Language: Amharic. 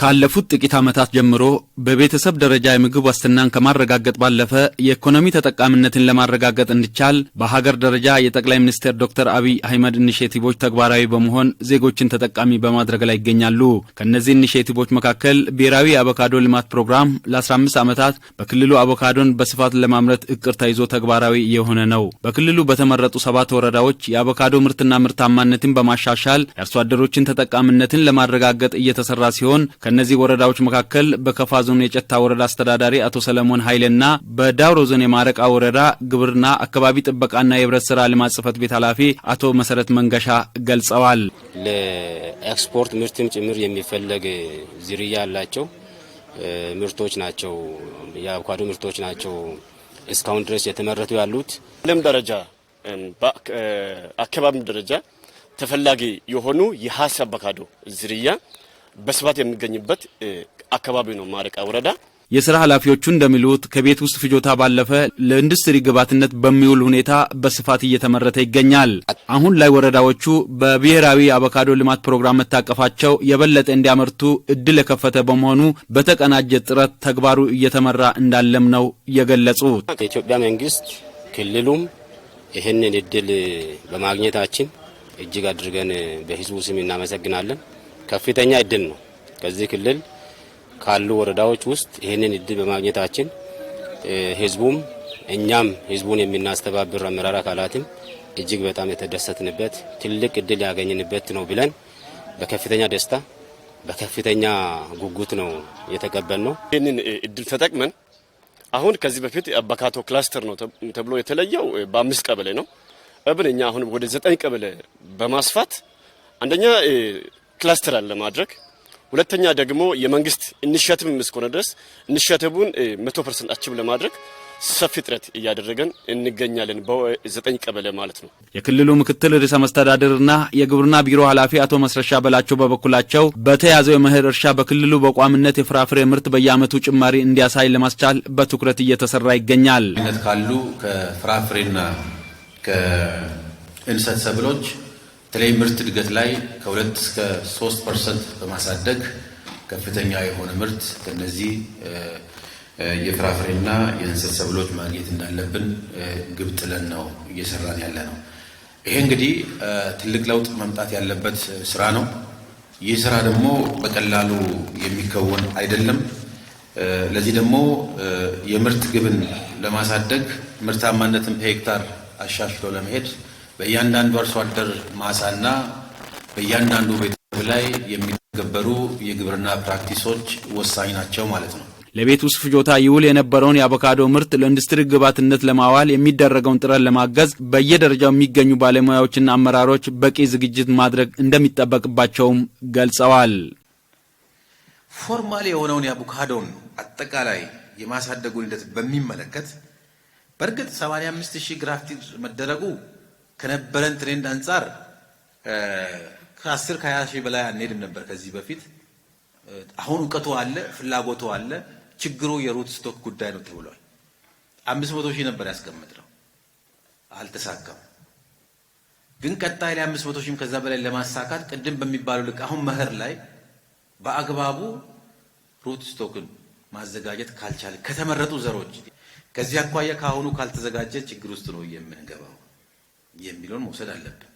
ካለፉት ጥቂት ዓመታት ጀምሮ በቤተሰብ ደረጃ የምግብ ዋስትናን ከማረጋገጥ ባለፈ የኢኮኖሚ ተጠቃሚነትን ለማረጋገጥ እንዲቻል በሀገር ደረጃ የጠቅላይ ሚኒስትር ዶክተር አብይ አህመድ ኢኒሼቲቮች ተግባራዊ በመሆን ዜጎችን ተጠቃሚ በማድረግ ላይ ይገኛሉ። ከነዚህ ኢኒሼቲቮች መካከል ብሔራዊ የአቮካዶ ልማት ፕሮግራም ለ15 ዓመታት በክልሉ አቮካዶን በስፋት ለማምረት እቅድ ተይዞ ተግባራዊ የሆነ ነው። በክልሉ በተመረጡ 7 ወረዳዎች የአቮካዶ ምርትና ምርታማነትን በማሻሻል የአርሶ አደሮችን ተጠቃሚነትን ለማረጋገጥ እየተሰራ ሲሆን ከነዚህ ወረዳዎች መካከል በከፋ ዞን የጨታ ወረዳ አስተዳዳሪ አቶ ሰለሞን ኃይሌና በዳውሮ ዞን የማረቃ ወረዳ ግብርና አካባቢ ጥበቃና የህብረት ስራ ልማት ጽሕፈት ቤት ኃላፊ አቶ መሰረት መንገሻ ገልጸዋል። ለኤክስፖርት ምርትም ጭምር የሚፈለግ ዝርያ ያላቸው ምርቶች ናቸው። የአቮካዶ ምርቶች ናቸው እስካሁን ድረስ የተመረቱ ያሉት። ዓለም ደረጃ በአካባቢ ደረጃ ተፈላጊ የሆኑ የሀስ አቮካዶ ዝርያ በስፋት የሚገኝበት አካባቢ ነው ማረቃ ወረዳ። የሥራ ኃላፊዎቹ እንደሚሉት ከቤት ውስጥ ፍጆታ ባለፈ ለኢንዱስትሪ ግብዓትነት በሚውል ሁኔታ በስፋት እየተመረተ ይገኛል። አሁን ላይ ወረዳዎቹ በብሔራዊ አቮካዶ ልማት ፕሮግራም መታቀፋቸው የበለጠ እንዲያመርቱ እድል የከፈተ በመሆኑ በተቀናጀ ጥረት ተግባሩ እየተመራ እንዳለም ነው የገለጹት። የኢትዮጵያ መንግስት ክልሉም ይህንን እድል በማግኘታችን እጅግ አድርገን በህዝቡ ስም እናመሰግናለን። ከፍተኛ እድል ነው። ከዚህ ክልል ካሉ ወረዳዎች ውስጥ ይህንን እድል በማግኘታችን ህዝቡም እኛም ህዝቡን የምናስተባብር አመራር አካላትም እጅግ በጣም የተደሰትንበት ትልቅ እድል ያገኘንበት ነው ብለን በከፍተኛ ደስታ በከፍተኛ ጉጉት ነው የተቀበልነው። ይህንን እድል ተጠቅመን አሁን ከዚህ በፊት አቮካዶ ክላስተር ነው ተብሎ የተለየው በ5 ቀበሌ ነው። እኛ አሁን ወደ 9 ቀበሌ በማስፋት አንደኛ ክላስተር አለ ማድረግ፣ ሁለተኛ ደግሞ የመንግስት ኢኒሼቲቭ እስከሆነ ድረስ ኢኒሼቲቭን 100% አቺቭ ለማድረግ ሰፊ ጥረት እያደረገን እንገኛለን። በ9 ቀበሌ ማለት ነው። የክልሉ ምክትል ርዕሰ መስተዳድርና የግብርና ቢሮ ኃላፊ አቶ መስረሻ በላቸው በበኩላቸው በተያዘው የመኸር እርሻ በክልሉ በቋሚነት የፍራፍሬ ምርት በየዓመቱ ጭማሪ እንዲያሳይ ለማስቻል በትኩረት እየተሰራ ይገኛል። ካሉ ከፍራፍሬና ከእንሰት ሰብሎች በተለይ ምርት እድገት ላይ ከ2 እስከ 3% በማሳደግ ከፍተኛ የሆነ ምርት ከነዚህ የፍራፍሬና የእንሰት ሰብሎች ማግኘት እንዳለብን ግብ ጥለን ነው እየሰራን ያለ ነው። ይሄ እንግዲህ ትልቅ ለውጥ መምጣት ያለበት ስራ ነው። ይህ ስራ ደግሞ በቀላሉ የሚከወን አይደለም። ለዚህ ደግሞ የምርት ግብን ለማሳደግ ምርታማነትን በሄክታር አሻሽሎ ለመሄድ በእያንዳንዱ አርሶ አደር ማሳና በእያንዳንዱ ቤተሰብ ላይ የሚተገበሩ የግብርና ፕራክቲሶች ወሳኝ ናቸው ማለት ነው። ለቤት ውስጥ ፍጆታ ይውል የነበረውን የአቮካዶ ምርት ለኢንዱስትሪ ግብዓትነት ለማዋል የሚደረገውን ጥረት ለማገዝ በየደረጃው የሚገኙ ባለሙያዎችና አመራሮች በቂ ዝግጅት ማድረግ እንደሚጠበቅባቸውም ገልጸዋል። ፎርማል የሆነውን የአቮካዶን አጠቃላይ የማሳደጉን ሂደት በሚመለከት በእርግጥ 85000 ግራፍቲንግ መደረጉ ከነበረን ትሬንድ አንጻር ከ10 ከ20 ሺህ በላይ አንሄድም ነበር ከዚህ በፊት። አሁን እውቀቱ አለ፣ ፍላጎቱ አለ። ችግሩ የሩት ስቶክ ጉዳይ ነው ተብሏል። 500,000 ነበር ያስቀምጥነው፣ አልተሳካም። ግን ቀጣይ ላይ 500,000 ከዛ በላይ ለማሳካት ቅድም በሚባለው ልክ አሁን መኸር ላይ በአግባቡ ሩት ስቶክን ማዘጋጀት ካልቻለ ከተመረጡ ዘሮች ከዚህ አኳያ ካሁኑ ካልተዘጋጀ ችግር ውስጥ ነው የምንገባው የሚለውን መውሰድ አለብን።